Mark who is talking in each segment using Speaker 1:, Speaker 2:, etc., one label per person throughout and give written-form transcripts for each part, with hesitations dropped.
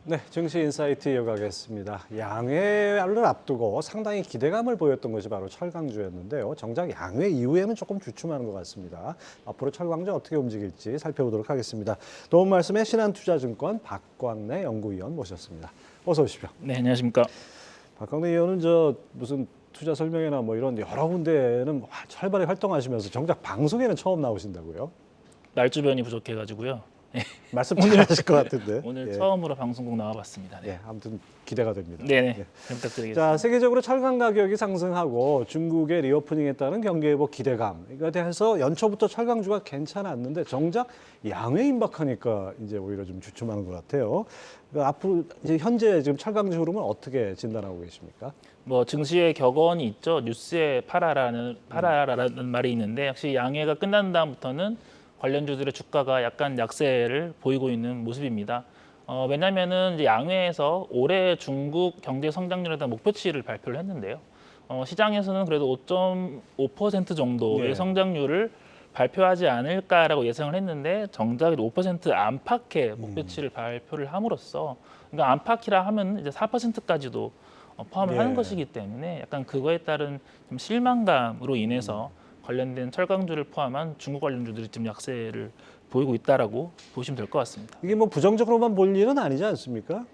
Speaker 1: 네, 증시 인사이트 이어가겠습니다. 양회를 앞두고 상당히 기대감을 보였던 것이 바로 철강주였는데요. 정작 양회 이후에는 조금 주춤하는 것 같습니다. 앞으로 철강주 어떻게 움직일지 살펴보도록 하겠습니다. 도움 말씀에 신한투자증권 박광래 연구위원 모셨습니다. 어서 오십시오.
Speaker 2: 네, 안녕하십니까.
Speaker 1: 박광래 위원은 무슨 투자 설명회나 이런 여러 군데는 활발히 활동하시면서 정작 방송에는 처음 나오신다고요?
Speaker 2: 말주변이 부족해가지고요.
Speaker 1: 말씀 잘하실 것 같은데.
Speaker 2: 오늘 처음으로 방송국 나와봤습니다. 네,
Speaker 1: 아무튼 기대가 됩니다.
Speaker 2: 네네. 잘 부탁드리겠습니다.
Speaker 1: 자, 세계적으로 철강 가격이 상승하고 중국의 리오프닝에 따른 경기회복 기대감 이거에 대해서 연초부터 철강주가 괜찮았는데 정작 양회 임박하니까 이제 오히려 좀 주춤하는 것 같아요. 그러니까 앞으로 이제 현재 지금 철강주 흐름은 어떻게 진단하고 계십니까?
Speaker 2: 증시의 격언이 있죠. 뉴스에 팔아라는 말이 있는데 역시 양회가 끝난 다음부터는 관련주들의 주가가 약간 약세를 보이고 있는 모습입니다. 왜냐하면은 이제 양회에서 올해 중국 경제 성장률에 대한 목표치를 발표를 했는데요. 시장에서는 그래도 5.5% 정도의 성장률을 발표하지 않을까라고 예상을 했는데 정작 5% 안팎의 목표치를 발표를 함으로써 그러니까 안팎이라 하면 이제 4%까지도 포함을 하는 것이기 때문에 약간 그거에 따른 좀 실망감으로 인해서 관련된 철강주를 포함한 중국 관련주들이 좀 약세를 보이고 있다라고 보시면 될 것 같습니다.
Speaker 1: 이게 부정적으로만 볼 일은 아니지 않습니까?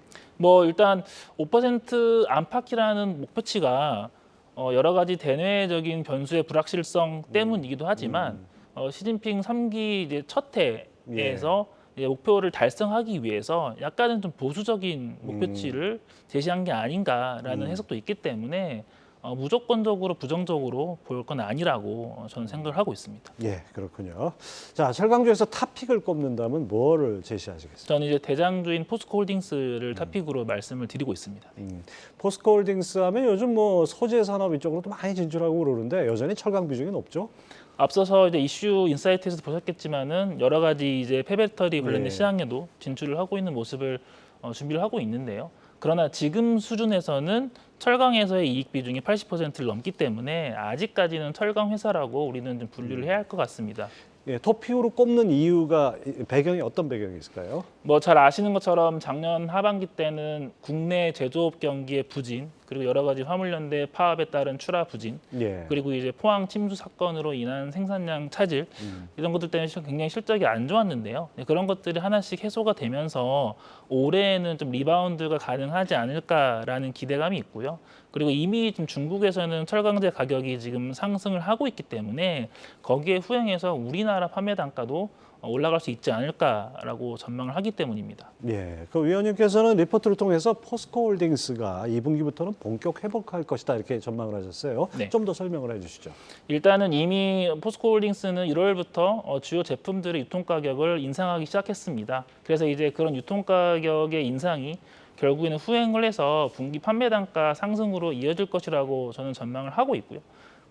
Speaker 2: 일단 5% 안팎이라는 목표치가 여러 가지 대내적인 변수의 불확실성 때문이기도 하지만 시진핑 3기 이제 첫 해에서 이제 목표를 달성하기 위해서 약간은 좀 보수적인 목표치를 제시한 게 아닌가라는 해석도 있기 때문에 무조건적으로 부정적으로 볼 건 아니라고 저는 생각을 하고 있습니다.
Speaker 1: 예, 그렇군요. 자, 철강주에서 탑픽을 꼽는다면 뭐를 제시하시겠습니까?
Speaker 2: 저는 이제 대장주인 포스코홀딩스를 탑픽으로 말씀을 드리고 있습니다.
Speaker 1: 포스코홀딩스 하면 요즘 소재 산업 이쪽으로도 많이 진출하고 그러는데 여전히 철강 비중이 높죠?
Speaker 2: 앞서서 이제 이슈 인사이트에서 보셨겠지만은 여러 가지 이제 폐배터리 관련된 시장에도 진출을 하고 있는 모습을 준비를 하고 있는데요. 그러나 지금 수준에서는 철강에서의 이익 비중이 80%를 넘기 때문에 아직까지는 철강 회사라고 우리는 좀 분류를 해야 할 것 같습니다.
Speaker 1: 예, 토픽으로 꼽는 이유가 배경이 어떤 배경이 있을까요?
Speaker 2: 잘 아시는 것처럼 작년 하반기 때는 국내 제조업 경기의 부진 그리고 여러 가지 화물연대 파업에 따른 출하 부진 그리고 이제 포항 침수 사건으로 인한 생산량 차질 이런 것들 때문에 굉장히 실적이 안 좋았는데요. 그런 것들이 하나씩 해소가 되면서 올해에는 좀 리바운드가 가능하지 않을까라는 기대감이 있고요. 그리고 이미 지금 중국에서는 철강제 가격이 지금 상승을 하고 있기 때문에 거기에 후행해서 우리나라 판매 단가도 올라갈 수 있지 않을까라고 전망을 하기 때문입니다.
Speaker 1: 예, 그 위원님께서는 리포트를 통해서 포스코홀딩스가 2분기부터는 본격 회복할 것이다 이렇게 전망을 하셨어요.
Speaker 2: 네.
Speaker 1: 좀 더 설명을 해주시죠.
Speaker 2: 일단은 이미 포스코홀딩스는 1월부터 주요 제품들의 유통 가격을 인상하기 시작했습니다. 그래서 이제 그런 유통 가격의 인상이 결국에는 후행을 해서 분기 판매 단가 상승으로 이어질 것이라고 저는 전망을 하고 있고요.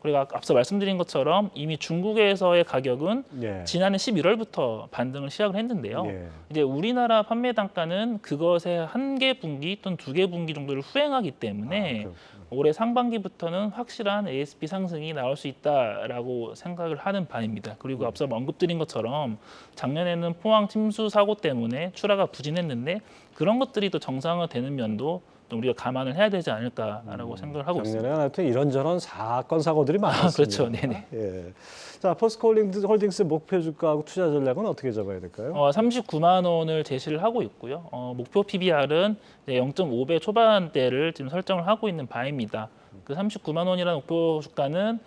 Speaker 2: 그리고 앞서 말씀드린 것처럼 이미 중국에서의 가격은 지난해 11월부터 반등을 시작을 했는데요. 이제 우리나라 판매 단가는 그것의 한 개 분기 또는 두 개 분기 정도를 후행하기 때문에 올해 상반기부터는 확실한 ASP 상승이 나올 수 있다라고 생각을 하는 바입니다. 그리고 앞서 언급드린 것처럼 작년에는 포항 침수 사고 때문에 출하가 부진했는데 그런 것들이 또 정상화되는 면도 우리가 감안을 해야 되지 않을까라고 생각을 하고 있습니다.
Speaker 1: 작년에 하여튼 이런저런 사건 사고들이 많았습니다.
Speaker 2: 그렇죠, 네네.
Speaker 1: 예. 자, 포스코홀딩스 목표 주가하고 투자 전략은 어떻게 잡아야 될까요?
Speaker 2: 39만 원을 제시를 하고 있고요. 목표 PBR은 0.5배 초반대를 지금 설정을 하고 있는 바입니다. 그 39만 원이라는 목표 주가는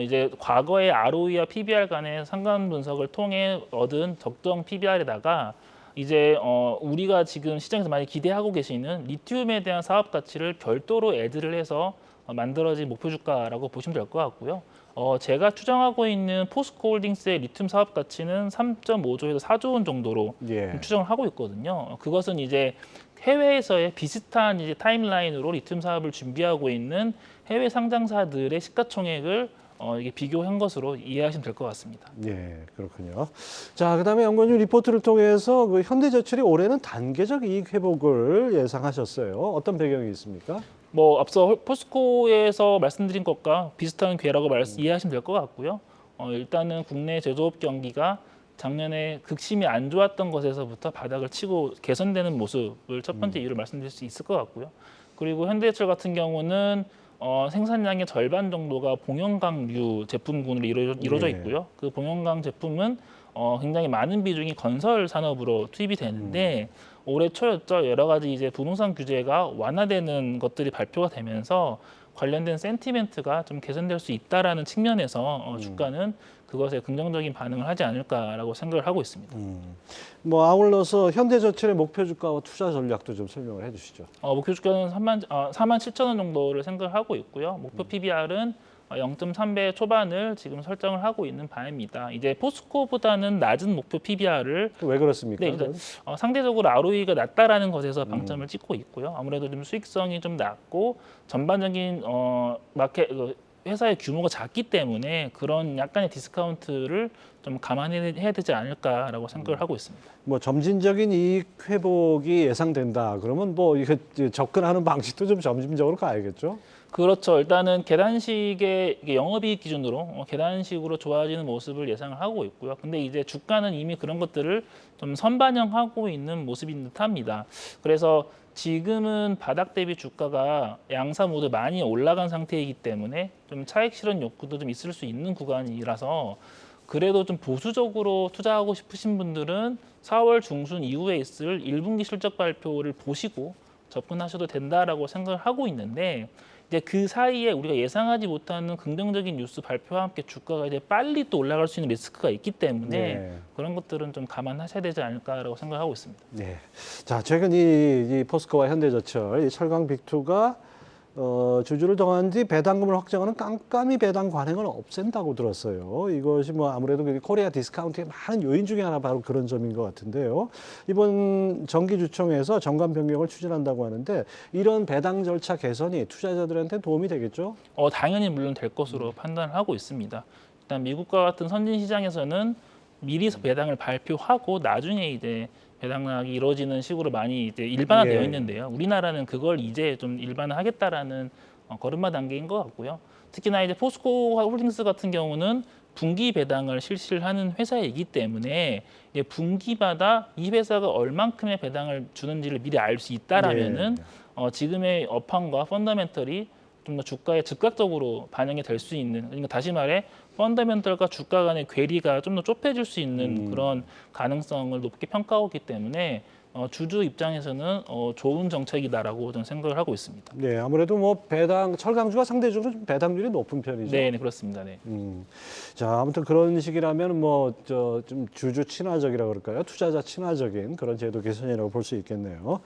Speaker 2: 이제 과거의 ROE와 PBR 간의 상관 분석을 통해 얻은 적정 PBR에다가 이제 우리가 지금 시장에서 많이 기대하고 계시는 리튬에 대한 사업 가치를 별도로 애드를 해서 만들어진 목표 주가라고 보시면 될 것 같고요. 제가 추정하고 있는 포스코홀딩스의 리튬 사업 가치는 3.5조에서 4조 원 정도로 추정을 하고 있거든요. 그것은 이제 해외에서의 비슷한 이제 타임라인으로 리튬 사업을 준비하고 있는 해외 상장사들의 시가총액을 이게 비교한 것으로 이해하시면 될 것 같습니다.
Speaker 1: 예, 그렇군요. 자, 그다음에 연구원님 리포트를 통해서 그 현대제철이 올해는 단계적 이익 회복을 예상하셨어요. 어떤 배경이 있습니까?
Speaker 2: 앞서 포스코에서 말씀드린 것과 비슷한 궤라고 이해하시면 될 것 같고요. 일단은 국내 제조업 경기가 작년에 극심히 안 좋았던 것에서부터 바닥을 치고 개선되는 모습을 첫 번째 이유를 말씀드릴 수 있을 것 같고요. 그리고 현대해철 같은 경우는 생산량의 절반 정도가 봉영광류 제품군으로 이루어져
Speaker 1: 예.
Speaker 2: 있고요. 그 봉영광 제품은 굉장히 많은 비중이 건설 산업으로 투입이 되는데 올해 초였죠. 여러 가지 이제 부동산 규제가 완화되는 것들이 발표가 되면서 관련된 센티멘트가 좀 개선될 수 있다라는 측면에서 주가는 그것에 긍정적인 반응을 하지 않을까라고 생각을 하고 있습니다.
Speaker 1: 뭐 아울러서 현대제철의 목표 주가와 투자 전략도 좀 설명을 해주시죠.
Speaker 2: 목표 주가는 4만 7천 원 정도를 생각을 하고 있고요. 목표 PBR은 0.3배 초반을 지금 설정을 하고 있는 바입니다. 이제 포스코보다는 낮은 목표 PBR을
Speaker 1: 왜 그렇습니까?
Speaker 2: 네, 일단 상대적으로 ROE가 낮다라는 것에서 방점을 찍고 있고요. 아무래도 좀 수익성이 좀 낮고 전반적인 마켓 회사의 규모가 작기 때문에 그런 약간의 디스카운트를 좀 감안해야 되지 않을까라고 생각을 하고 있습니다.
Speaker 1: 뭐 점진적인 이익 회복이 예상된다. 그러면 뭐 이게 접근하는 방식도 좀 점진적으로 가야겠죠.
Speaker 2: 그렇죠. 일단은 계단식의 이게 영업이익 기준으로 계단식으로 좋아지는 모습을 예상을 하고 있고요. 근데 이제 주가는 이미 그런 것들을 좀 선반영하고 있는 모습인 듯합니다. 그래서 지금은 바닥 대비 주가가 양사 모두 많이 올라간 상태이기 때문에 좀 차익 실현 욕구도 좀 있을 수 있는 구간이라서 그래도 좀 보수적으로 투자하고 싶으신 분들은 4월 중순 이후에 있을 1분기 실적 발표를 보시고 접근하셔도 된다라고 생각을 하고 있는데 이제 그 사이에 우리가 예상하지 못하는 긍정적인 뉴스 발표와 함께 주가가 이제 빨리 또 올라갈 수 있는 리스크가 있기 때문에
Speaker 1: 네.
Speaker 2: 그런 것들은 좀 감안하셔야 되지 않을까라고 생각하고 있습니다.
Speaker 1: 네. 자, 최근 이 포스코와 현대제철, 이 철강 빅2가 주주를 정한 뒤 배당금을 확정하는 깜깜이 배당 관행을 없앤다고 들었어요. 이것이 뭐 아무래도 코리아 디스카운트의 많은 요인 중에 하나 바로 그런 점인 것 같은데요. 이번 정기주총에서 정관 변경을 추진한다고 하는데 이런 배당 절차 개선이 투자자들한테 도움이 되겠죠?
Speaker 2: 당연히 물론 될 것으로 판단을 하고 있습니다. 일단 미국과 같은 선진 시장에서는 미리 배당을 발표하고 나중에 이제 배당락이 이루어지는 식으로 많이 이제 일반화되어
Speaker 1: 예.
Speaker 2: 있는데요. 우리나라는 그걸 이제 좀 일반화하겠다라는 걸음마 단계인 것 같고요. 특히나 이제 포스코 홀딩스 같은 경우는 분기 배당을 실시를 하는 회사이기 때문에 이제 분기마다 이 회사가 얼만큼의 배당을 주는지를 미리 알 수 있다라면은 지금의 업황과 펀더멘털이 좀 더 주가에 즉각적으로 반영이 될 수 있는, 그러니까 다시 말해 펀더멘털과 주가 간의 괴리가 좀 더 좁혀질 수 있는 그런 가능성을 높게 평가하기 때문에 주주 입장에서는 좋은 정책이다라고 저는 생각을 하고 있습니다.
Speaker 1: 네, 아무래도 뭐 철강주가 상대적으로 좀 배당률이 높은 편이죠.
Speaker 2: 네, 그렇습니다. 네.
Speaker 1: 자, 아무튼 그런 식이라면 뭐 좀 주주 친화적이라 그럴까요? 투자자 친화적인 그런 제도 개선이라고 볼 수 있겠네요.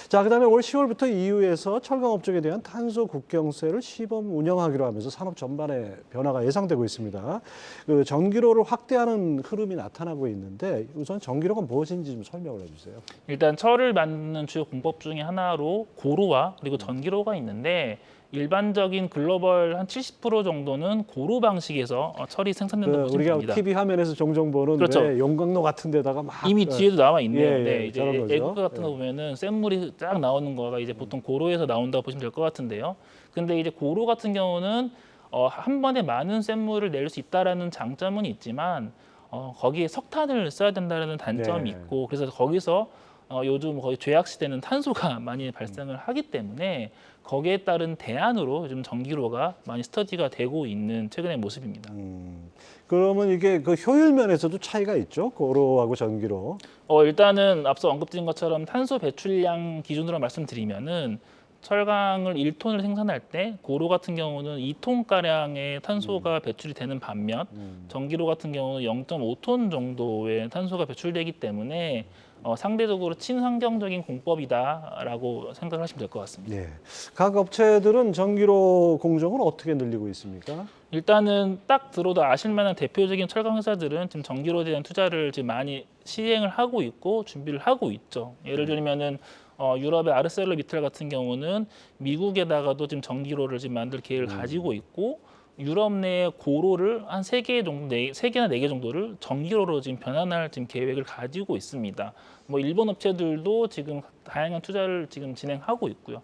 Speaker 1: 자, 그다음에 올 10월부터 EU에서 철강 업종에 대한 탄소 국경세를 시범 운영하기로 하면서 산업 전반에 변화가 예상되고 있습니다. 그 전기로를 확대하는 흐름이 나타나고 있는데 우선 전기로가 무엇인지 좀 설명을 해주세요.
Speaker 2: 일단 철을 만드는 주요 공법 중에 하나로 고로와 그리고 전기로가 있는데 일반적인 글로벌 한 70% 정도는 고로 방식에서 철이 생산된다고 보시면
Speaker 1: 우리가
Speaker 2: 됩니다.
Speaker 1: TV 화면에서 종종 보는
Speaker 2: 그렇죠.
Speaker 1: 왜 용광로 같은 데다가 막
Speaker 2: 이미 뒤에도 나와 있네요.
Speaker 1: 예,
Speaker 2: 네, 이제
Speaker 1: 저런 거죠.
Speaker 2: 에그 같은 거 보면은 샘물이 쫙 나오는 거가 이제 보통 고로에서 나온다고 보시면 될 것 같은데요. 근데 이제 고로 같은 경우는 한 번에 많은 샘물을 낼 수 있다라는 장점은 있지만 거기에 석탄을 써야 된다는 단점이
Speaker 1: 네.
Speaker 2: 있고 그래서 거기서 요즘 거의 죄악시되는 탄소가 많이 발생을 하기 때문에 거기에 따른 대안으로 요즘 전기로가 많이 스터디가 되고 있는 최근의 모습입니다.
Speaker 1: 그러면 이게 그 효율 면에서도 차이가 있죠? 고로하고 전기로.
Speaker 2: 일단은 앞서 언급드린 것처럼 탄소 배출량 기준으로 말씀드리면은 철강을 1톤을 생산할 때 고로 같은 경우는 2톤가량의 탄소가 배출이 되는 반면 전기로 같은 경우는 0.5톤 정도의 탄소가 배출되기 때문에 상대적으로 친환경적인 공법이다라고 생각하시면 될 것 같습니다.
Speaker 1: 네. 각 업체들은 전기로 공정을 어떻게 늘리고 있습니까?
Speaker 2: 일단은 딱 들어도 아실만한 대표적인 철강 회사들은 지금 전기로에 대한 투자를 지금 많이 시행을 하고 있고 준비를 하고 있죠. 예를 들면은 유럽의 아르셀로미탈 같은 경우는 미국에다가도 지금 전기로를 지금 만들 계획을 가지고 있고 유럽 내 고로를 한 3개 정도, 3개나 4개 정도를 전기로로 지금 변환할 지금 계획을 가지고 있습니다. 뭐 일본 업체들도 지금 다양한 투자를 지금 진행하고 있고요.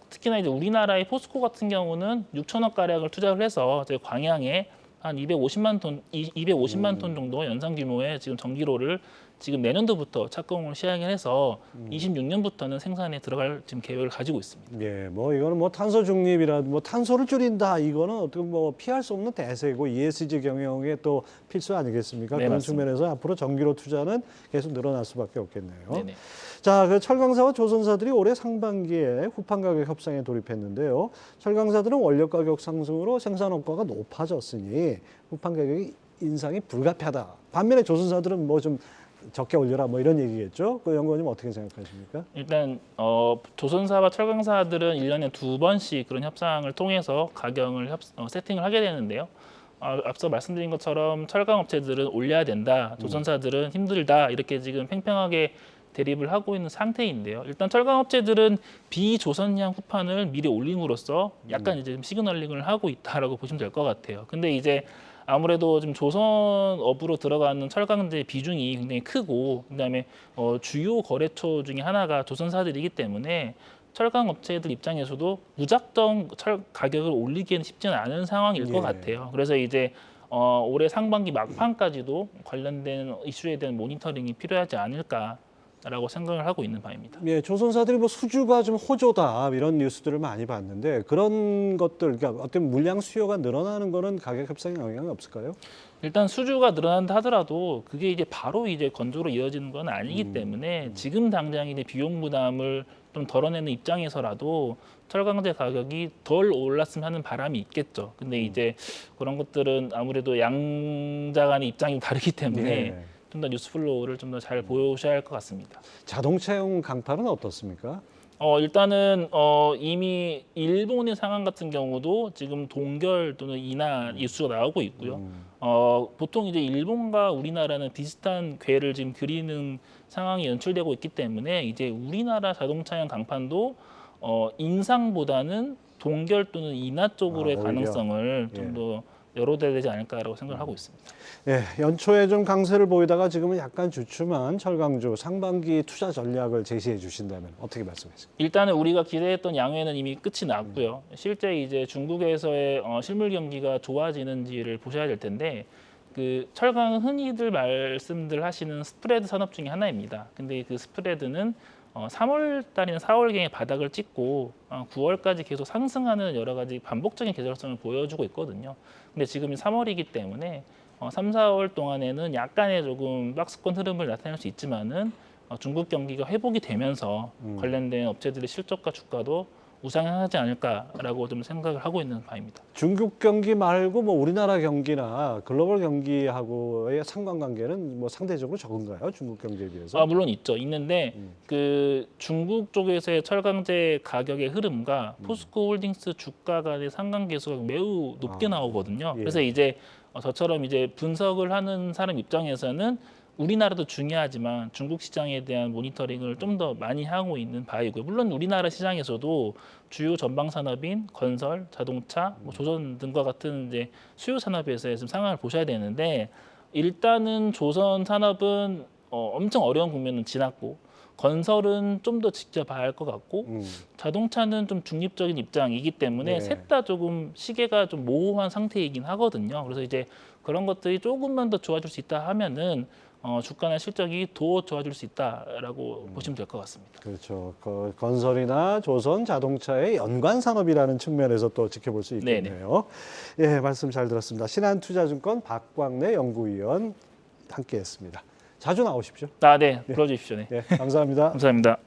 Speaker 2: 특히나 이제 우리나라의 포스코 같은 경우는 6천억 가량을 투자를 해서 이제 광양에 한 250만 톤 정도 연산 규모의 지금 전기로를 지금 내년도부터 착공을 시행을 해서 26년부터는 생산에 들어갈 지금 계획을 가지고 있습니다.
Speaker 1: 예, 뭐 이거는 뭐 탄소 중립이라 뭐 탄소를 줄인다 이거는 어떻게 뭐 피할 수 없는 대세고 ESG 경영의 또 필수 아니겠습니까?
Speaker 2: 네,
Speaker 1: 그런
Speaker 2: 맞습니다.
Speaker 1: 측면에서 앞으로 전기로 투자는 계속 늘어날 수밖에 없겠네요.
Speaker 2: 네네.
Speaker 1: 자, 그 철강사와 조선사들이 올해 상반기에 후판 가격 협상에 돌입했는데요. 철강사들은 원료 가격 상승으로 생산 원가가 높아졌으니 후판 가격이 인상이 불가피하다. 반면에 조선사들은 뭐 좀 적게 올려라 뭐 이런 얘기겠죠. 그 연구원님 어떻게 생각하십니까?
Speaker 2: 일단 조선사와 철강사들은 1년에 2번씩 그런 협상을 통해서 가격을 세팅을 하게 되는데요. 앞서 말씀드린 것처럼 철강 업체들은 올려야 된다, 조선사들은 힘들다 이렇게 지금 팽팽하게 대립을 하고 있는 상태인데요. 일단 철강 업체들은 비조선량 후판을 미리 올림으로써 약간 이제 좀 시그널링을 하고 있다라고 보시면 될 것 같아요. 근데 이제 아무래도 지금 조선업으로 들어가는 철강제 비중이 굉장히 크고 그다음에 주요 거래처 중에 하나가 조선사들이기 때문에 철강 업체들 입장에서도 무작정 가격을 올리기에는 쉽지는 않은 상황일 것
Speaker 1: 예.
Speaker 2: 같아요. 그래서 이제 올해 상반기 막판까지도 관련된 이슈에 대한 모니터링이 필요하지 않을까라고 생각을 하고 있는 바입니다.
Speaker 1: 예, 조선사들이 뭐 수주가 좀 호조다 이런 뉴스들을 많이 봤는데 그런 것들, 그러니까 어떤 물량 수요가 늘어나는 거는 가격 협상에 영향이 없을까요?
Speaker 2: 일단 수주가 늘어난다 하더라도 그게 이제 바로 이제 건조로 이어지는 건 아니기 때문에 지금 당장 이제 비용 부담을 좀 덜어내는 입장에서라도 철강제 가격이 덜 올랐으면 하는 바람이 있겠죠. 근데 이제 그런 것들은 아무래도 양자 간의 입장이 다르기 때문에
Speaker 1: 예.
Speaker 2: 좀 더 뉴스 플로우를 좀 더 잘 보셔야 할 것 같습니다.
Speaker 1: 자동차용 강판은 어떻습니까?
Speaker 2: 일단은 이미 일본의 상황 같은 경우도 지금 동결 또는 인하 이슈가 나오고 있고요. 보통 이제 일본과 우리나라는 비슷한 궤를 지금 그리는 상황이 연출되고 있기 때문에 이제 우리나라 자동차용 강판도 인상보다는 동결 또는 인하 쪽으로의
Speaker 1: 오히려.
Speaker 2: 가능성을
Speaker 1: 예.
Speaker 2: 좀 더 열어둬야 되지 않을까라고 생각을 하고 있습니다.
Speaker 1: 예, 연초에 좀 강세를 보이다가 지금은 약간 주춤한 철강주 상반기 투자 전략을 제시해 주신다면 어떻게 말씀하십니까?
Speaker 2: 일단은 우리가 기대했던 양회는 이미 끝이 났고요. 실제 이제 중국에서의 실물 경기가 좋아지는지를 보셔야 될 텐데 그 철강은 흔히들 말씀들 하시는 스프레드 산업 중에 하나입니다. 근데 그 스프레드는 3월 달이나 4월경에 바닥을 찍고 9월까지 계속 상승하는 여러 가지 반복적인 계절성을 보여주고 있거든요. 근데 지금이 3월이기 때문에 3, 4월 동안에는 약간의 조금 박스권 흐름을 나타낼 수 있지만은 중국 경기가 회복이 되면서 관련된 업체들의 실적과 주가도 우상향하지 않을까라고 좀 생각을 하고 있는 바입니다.
Speaker 1: 중국 경기 말고 뭐 우리나라 경기나 글로벌 경기하고의 상관관계는 뭐 상대적으로 적은가요? 중국 경기에 비해서?
Speaker 2: 물론 있죠. 있는데 그 중국 쪽에서의 철강제 가격의 흐름과 포스코 홀딩스 주가 간의 상관계수가 매우 높게 나오거든요.
Speaker 1: 예.
Speaker 2: 그래서 이제 저처럼 이제 분석을 하는 사람 입장에서는 우리나라도 중요하지만 중국 시장에 대한 모니터링을 좀 더 많이 하고 있는 바이고요. 물론 우리나라 시장에서도 주요 전방 산업인 건설, 자동차, 뭐 조선 등과 같은 이제 수요 산업에서의 지금 상황을 보셔야 되는데 일단은 조선 산업은 엄청 어려운 국면은 지났고 건설은 좀 더 지켜봐야 할 것 같고 자동차는 좀 중립적인 입장이기 때문에
Speaker 1: 네.
Speaker 2: 셋 다 조금 시계가 좀 모호한 상태이긴 하거든요. 그래서 이제 그런 것들이 조금만 더 좋아질 수 있다 하면은 주가나 실적이 더 좋아질 수 있다라고 보시면 될 것 같습니다.
Speaker 1: 그렇죠. 건설이나 조선, 자동차의 연관 산업이라는 측면에서 또 지켜볼 수 있겠네요. 예, 말씀 잘 들었습니다. 신한투자증권 박광래 연구위원 함께했습니다. 자주 나오십시오.
Speaker 2: 네, 불러주십시오. 네.
Speaker 1: 예, 감사합니다.
Speaker 2: 감사합니다.